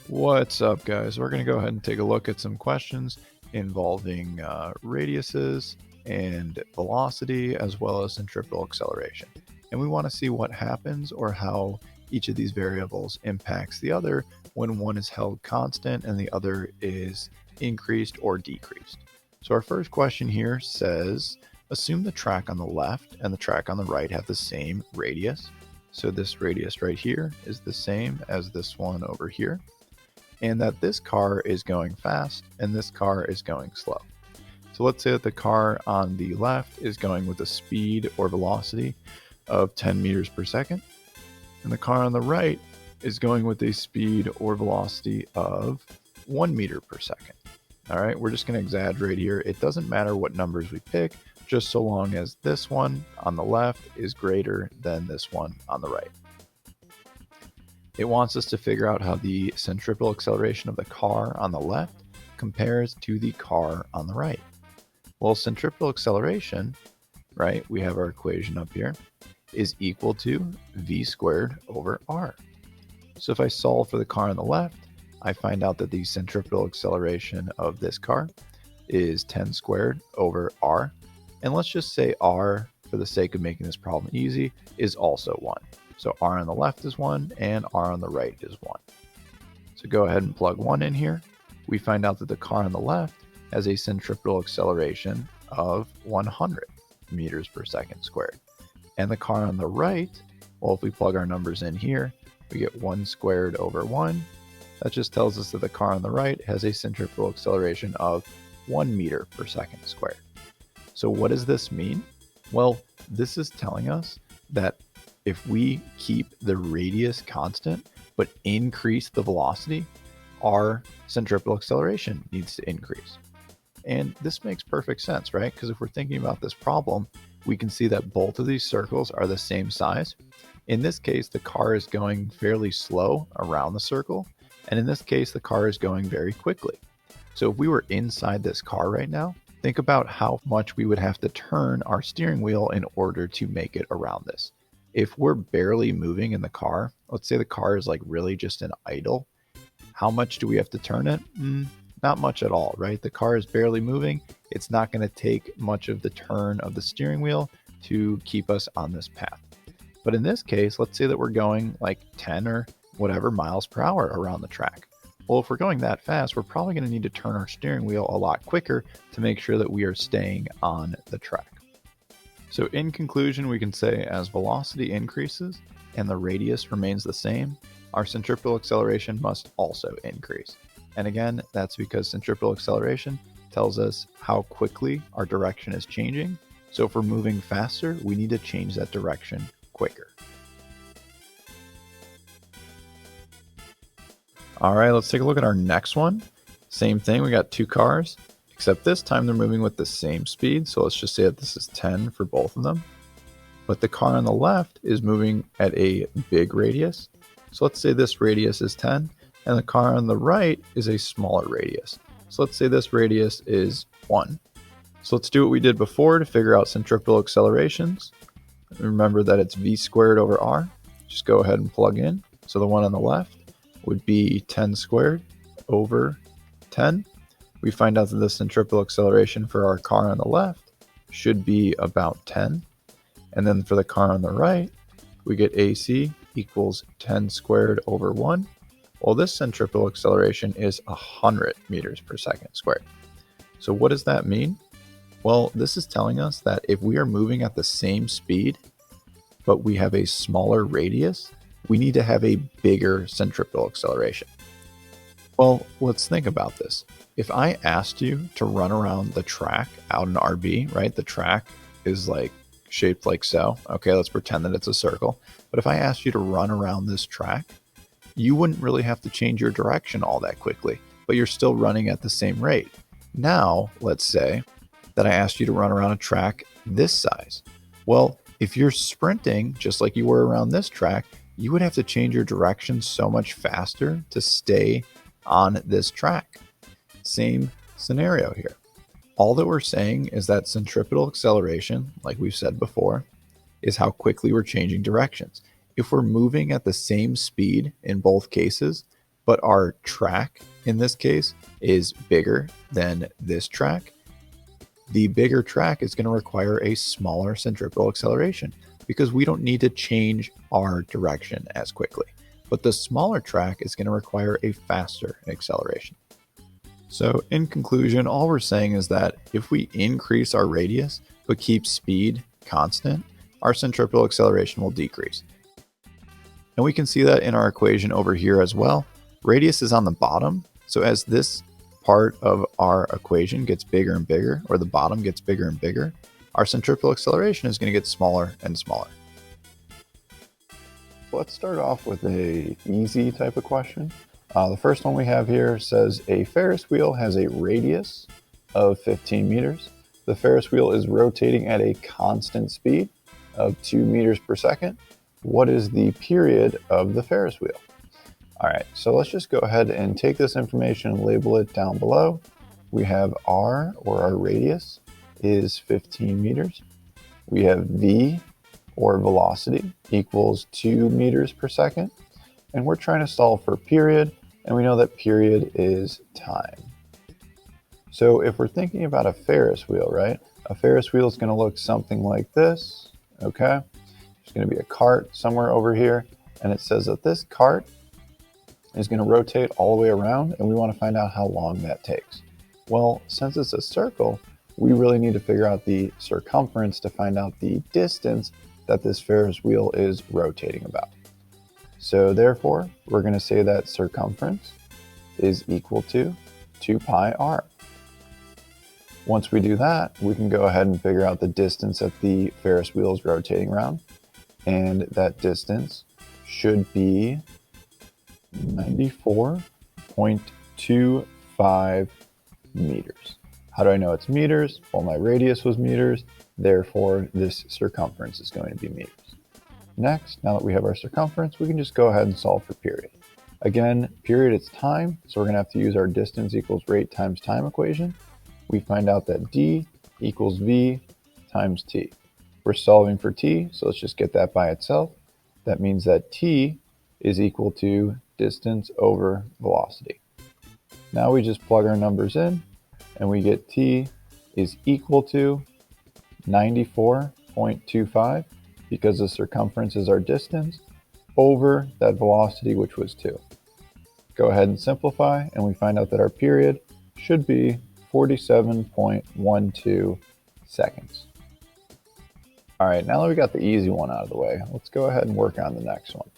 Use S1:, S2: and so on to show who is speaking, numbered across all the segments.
S1: What's up, guys? We're going to go ahead and take a look at some questions involving radiuses and velocity as well as centripetal acceleration. And we want to see what happens or how each of these variables impacts the other when one is held constant and the other is increased or decreased. So our first question here says, assume the track on the left and the track on the right have the same radius. So this radius right here is the same as this one over here, and that this car is going fast and this car is going slow. So let's say that the car on the left is going with a speed or velocity of 10 meters per second, and the car on the right is going with a speed or velocity of 1 meter per second. All right, we're just going to exaggerate here. It doesn't matter what numbers we pick, just so long as this one on the left is greater than this one on the right. It wants us to figure out how the centripetal acceleration of the car on the left compares to the car on the right. Well, centripetal acceleration, right, we have our equation up here, is equal to v squared over r. So if I solve for the car on the left, I find out that the centripetal acceleration of this car is 10 squared over r. And let's just say r, for the sake of making this problem easy, is also 1. So r on the left is 1 and r on the right is 1. So go ahead and plug 1 in here. We find out that the car on the left has a centripetal acceleration of 100 meters per second squared. And the car on the right, well, if we plug our numbers in here, we get 1 squared over 1. That just tells us that the car on the right has a centripetal acceleration of 1 meter per second squared. So what does this mean? Well, this is telling us that if we keep the radius constant but increase the velocity, our centripetal acceleration needs to increase. And this makes perfect sense, right? Because if we're thinking about this problem, we can see that both of these circles are the same size. In this case, the car is going fairly slow around the circle, and in this case, the car is going very quickly. So if we were inside this car right now, think about how much we would have to turn our steering wheel in order to make it around this. If we're barely moving in the car, let's say the car is like really just an idle, how much do we have to turn it? Not much at all, right? The car is barely moving. It's not going to take much of the turn of the steering wheel to keep us on this path. But in this case, let's say that we're going like 10 or whatever miles per hour around the track. Well, if we're going that fast, we're probably going to need to turn our steering wheel a lot quicker to make sure that we are staying on the track. So in conclusion, we can say as velocity increases and the radius remains the same, our centripetal acceleration must also increase. And again, that's because centripetal acceleration tells us how quickly our direction is changing. So if we're moving faster, we need to change that direction quicker. All right, let's take a look at our next one. Same thing, we got two cars, except this time they're moving with the same speed. So let's just say that this is 10 for both of them. But the car on the left is moving at a big radius. So let's say this radius is 10, and the car on the right is a smaller radius. So let's say this radius is 1. So let's do what we did before to figure out centripetal accelerations. Remember that it's v squared over r. Just go ahead and plug in. So the one on the left would be 10 squared over 10. We find out that the centripetal acceleration for our car on the left should be about 10. And then for the car on the right, we get AC equals 10 squared over 1. Well, this centripetal acceleration is 100 meters per second squared. So what does that mean? Well, this is telling us that if we are moving at the same speed, but we have a smaller radius, we need to have a bigger centripetal acceleration. Well, let's think about this. If I asked you to run around the track out in RB, right? The track is like shaped like so. Okay, let's pretend that it's a circle. But if I asked you to run around this track, you wouldn't really have to change your direction all that quickly, but you're still running at the same rate. Now, let's say that I asked you to run around a track this size. Well, if you're sprinting just like you were around this track, you would have to change your direction so much faster to stay on this track. Same scenario here. All that we're saying is that centripetal acceleration, like we've said before, is how quickly we're changing directions. If we're moving at the same speed in both cases, but our track in this case is bigger than this track, the bigger track is going to require a smaller centripetal acceleration because we don't need to change our direction as quickly. But the smaller track is going to require a faster acceleration. So in conclusion, all we're saying is that if we increase our radius but keep speed constant, our centripetal acceleration will decrease. And we can see that in our equation over here as well. Radius is on the bottom, so as this part of our equation gets bigger and bigger, or the bottom gets bigger and bigger, our centripetal acceleration is going to get smaller and smaller. Let's start off with an easy type of question. The first one we have here says a Ferris wheel has a radius of 15 meters. The Ferris wheel is rotating at a constant speed of 2 meters per second. What is the period of the Ferris wheel? All right, so let's just go ahead and take this information and label it down below. We have R, or our radius, is 15 meters. We have V, or velocity, equals 2 meters per second. And we're trying to solve for period, and we know that period is time. So if we're thinking about a Ferris wheel, right? A Ferris wheel is going to look something like this, okay? There's going to be a cart somewhere over here, and it says that this cart is going to rotate all the way around, and we want to find out how long that takes. Well, since it's a circle, we really need to figure out the circumference to find out the distance that this Ferris wheel is rotating about. So therefore, we're going to say that circumference is equal to 2 pi r. Once we do that, we can go ahead and figure out the distance that the Ferris wheel is rotating around, and that distance should be 94.25 meters. How do I know it's meters? Well, my radius was meters, therefore this circumference is going to be meters. Next, now that we have our circumference, we can just go ahead and solve for period. Again, period is time, so we're going to have to use our distance equals rate times time equation. We find out that d equals v times t. We're solving for t, so let's just get that by itself. That means that t is equal to distance over velocity. Now we just plug our numbers in, and we get t is equal to 94.25, because the circumference is our distance, over that velocity, which was 2. Go ahead and simplify, and we find out that our period should be 47.12 seconds. All right, now that we got the easy one out of the way, let's go ahead and work on the next one.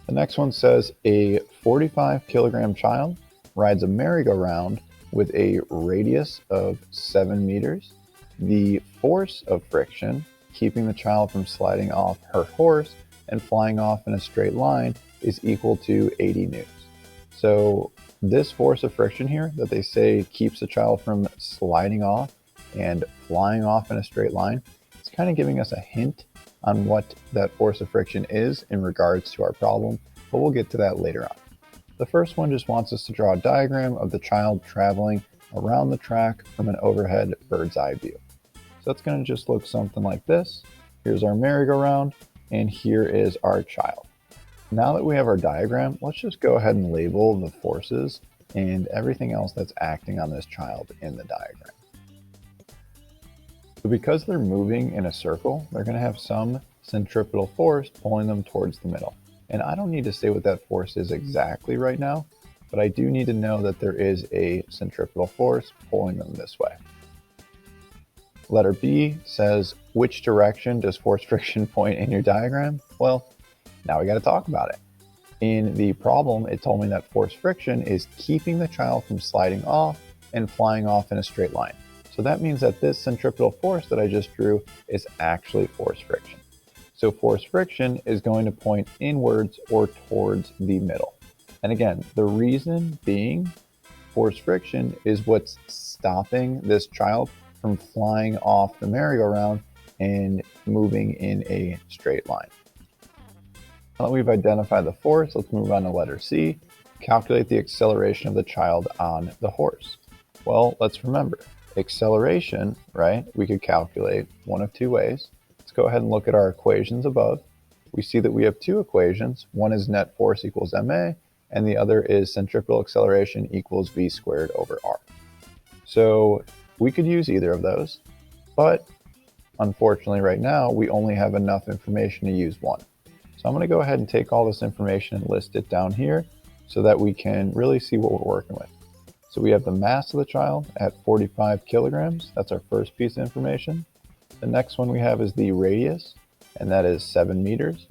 S1: The next one says a 45 kilogram child rides a merry-go-round with a radius of 7 meters. The force of friction keeping the child from sliding off her horse and flying off in a straight line is equal to 80 newtons. So this force of friction here that they say keeps the child from sliding off and flying off in a straight line, it's kind of giving us a hint on what that force of friction is in regards to our problem, but we'll get to that later on. The first one just wants us to draw a diagram of the child traveling around the track from an overhead bird's eye view. So it's going to just look something like this. Here's our merry-go-round, and here is our child. Now that we have our diagram, let's just go ahead and label the forces and everything else that's acting on this child in the diagram. So because they're moving in a circle, they're going to have some centripetal force pulling them towards the middle. And I don't need to say what that force is exactly right now, but I do need to know that there is a centripetal force pulling them this way. Letter B says, which direction does force friction point in your diagram? Well, now we got to talk about it. In the problem, it told me that force friction is keeping the child from sliding off and flying off in a straight line. So that means that this centripetal force that I just drew is actually force friction. So force friction is going to point inwards or towards the middle. And again, the reason being force friction is what's stopping this child from flying off the merry-go-round and moving in a straight line. Now that we've identified the force, let's move on to letter C. Calculate the acceleration of the child on the horse. Well, let's remember, acceleration, right, we could calculate one of two ways. Let's go ahead and look at our equations above. We see that we have two equations. One is net force equals ma, and the other is centripetal acceleration equals v squared over r. So we could use either of those, but unfortunately right now we only have enough information to use one. So I'm going to go ahead and take all this information and list it down here so that we can really see what we're working with. So we have the mass of the child at 45 kilograms. That's our first piece of information. The next one we have is the radius, and that is 7 meters.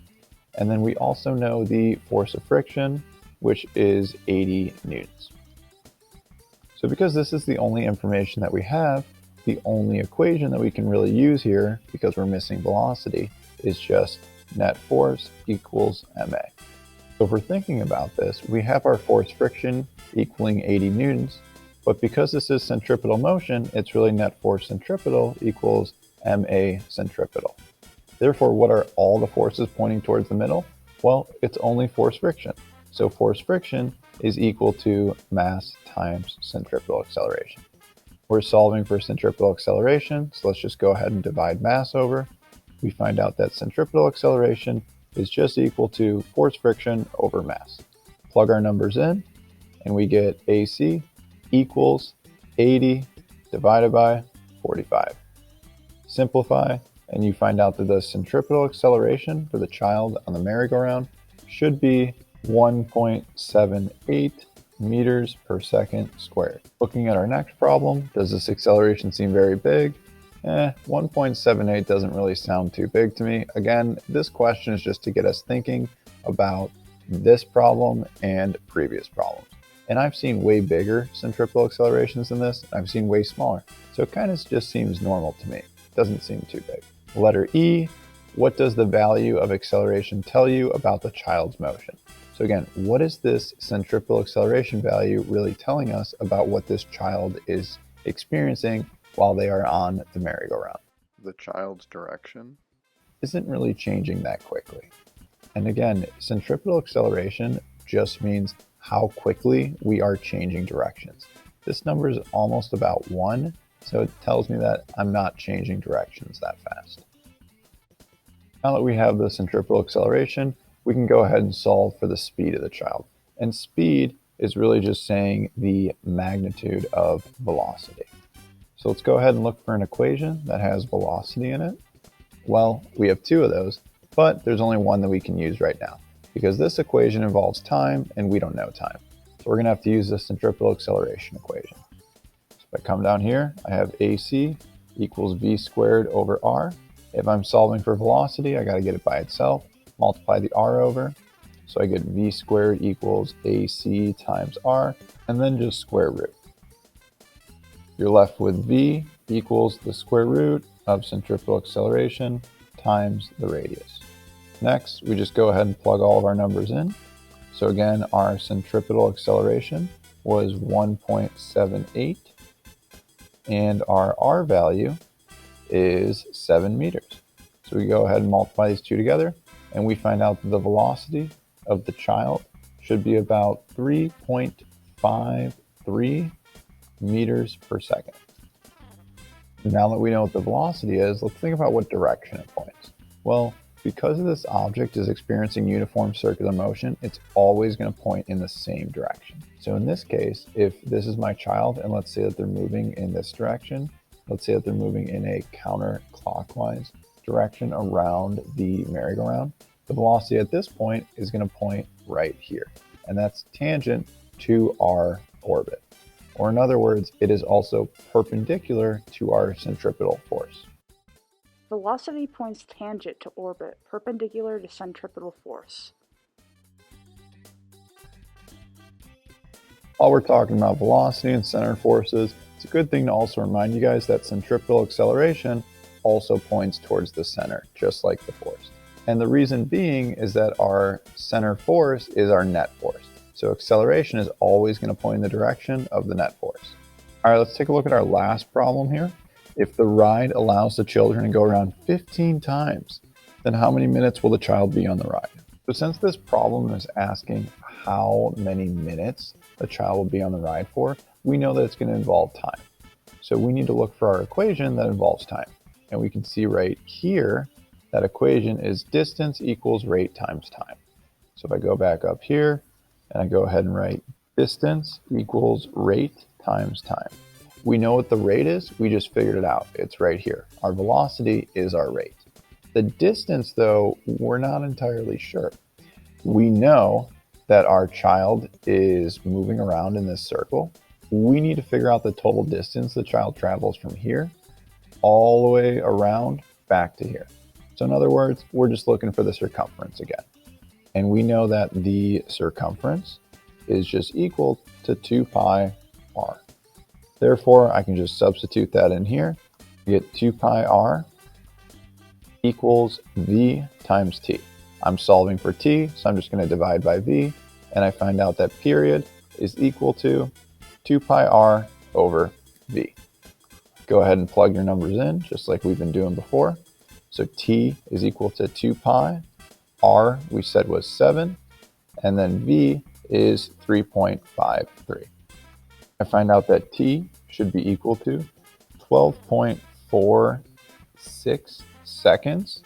S1: And then we also know the force of friction, which is 80 newtons. So because this is the only information that we have, the only equation that we can really use here, because we're missing velocity, is just net force equals ma. So if we're thinking about this, we have our force friction equaling 80 newtons, but because this is centripetal motion, it's really net force centripetal equals ma centripetal. Therefore, what are all the forces pointing towards the middle? Well, it's only force friction. So force friction is equal to mass times centripetal acceleration. We're solving for centripetal acceleration, so let's just go ahead and divide mass over. We find out that centripetal acceleration is just equal to force friction over mass. Plug our numbers in, and we get AC equals 80 divided by 45. Simplify, and you find out that the centripetal acceleration for the child on the merry-go-round should be 1.78 meters per second squared. Looking at our next problem, does this acceleration seem very big? 1.78 doesn't really sound too big to me. Again, this question is just to get us thinking about this problem and previous problems. And I've seen way bigger centripetal accelerations than this. I've seen way smaller. So it kind of just seems normal to me. It doesn't seem too big. Letter E, what does the value of acceleration tell you about the child's motion? So again, what is this centripetal acceleration value really telling us about what this child is experiencing while they are on the merry-go-round?
S2: The child's direction
S1: isn't really changing that quickly. And again, centripetal acceleration just means how quickly we are changing directions. This number is almost about 1, so it tells me that I'm not changing directions that fast. Now that we have the centripetal acceleration, we can go ahead and solve for the speed of the child. And speed is really just saying the magnitude of velocity. So let's go ahead and look for an equation that has velocity in it. Well, we have 2 of those, but there's only one that we can use right now because this equation involves time and we don't know time. So we're going to have to use the centripetal acceleration equation. So if I come down here, I have AC equals v squared over r. If I'm solving for velocity, I got to get it by itself, multiply the r over. So I get v squared equals AC times r, and then just square root. You're left with v equals the square root of centripetal acceleration times the radius. Next, we just go ahead and plug all of our numbers in. So again, our centripetal acceleration was 1.78, and our r value is 7 meters. So we go ahead and multiply these two together, and we find out that the velocity of the child should be about 3.53 meters per second. Now that we know what the velocity is, let's think about what direction it points. Well, because this object is experiencing uniform circular motion, it's always going to point in the same direction. So in this case, if this is my child, and let's say that they're moving in this direction, let's say that they're moving in a counterclockwise direction around the merry-go-round, the velocity at this point is going to point right here, and that's tangent to our orbit. Or in other words, it is also perpendicular to our centripetal force.
S3: Velocity points tangent to orbit, perpendicular to centripetal force.
S1: While we're talking about velocity and center forces, it's a good thing to also remind you guys that centripetal acceleration also points towards the center, just like the force. And the reason being is that our center force is our net force. So acceleration is always going to point in the direction of the net force. All right, let's take a look at our last problem here. If the ride allows the children to go around 15 times, then how many minutes will the child be on the ride? So since this problem is asking how many minutes the child will be on the ride for, we know that it's going to involve time. So we need to look for our equation that involves time. And we can see right here, that equation is distance equals rate times time. So if I go back up here, And I go ahead and write distance equals rate times time. We know what the rate is. We just figured it out. It's right here. Our velocity is our rate. The distance, though, we're not entirely sure. We know that our child is moving around in this circle. We need to figure out the total distance the child travels from here all the way around back to here. So in other words, we're just looking for the circumference again. And we know that the circumference is just equal to 2 pi r. Therefore, I can just substitute that in here. We get 2 pi r equals v times t. I'm solving for t, so I'm just going to divide by v, and I find out that period is equal to 2 pi r over v. Go ahead and plug your numbers in, just like we've been doing before. So t is equal to 2 pi, r we said was 7, and then v is 3.53. I find out that t should be equal to 12.46 seconds.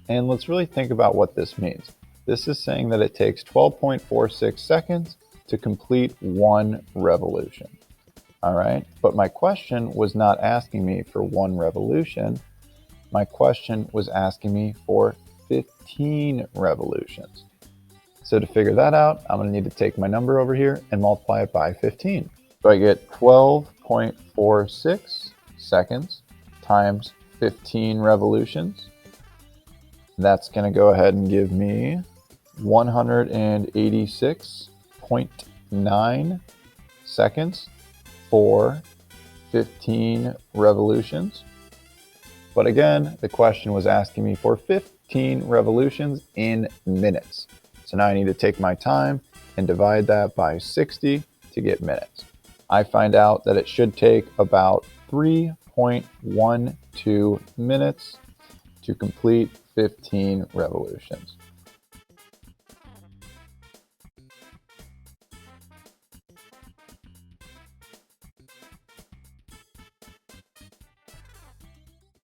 S1: And let's really think about what this means. This is saying that it takes 12.46 seconds to complete one revolution. All right, but my question was not asking me for one revolution. My question was asking me for 15 revolutions. So to figure that out, I'm going to need to take my number over here and multiply it by 15. So I get 12.46 seconds times 15 revolutions. That's going to go ahead and give me 186.9 seconds for 15 revolutions. But again, the question was asking me for 15 revolutions in minutes. So now I need to take my time and divide that by 60 to get minutes. I find out that it should take about 3.12 minutes to complete 15 revolutions.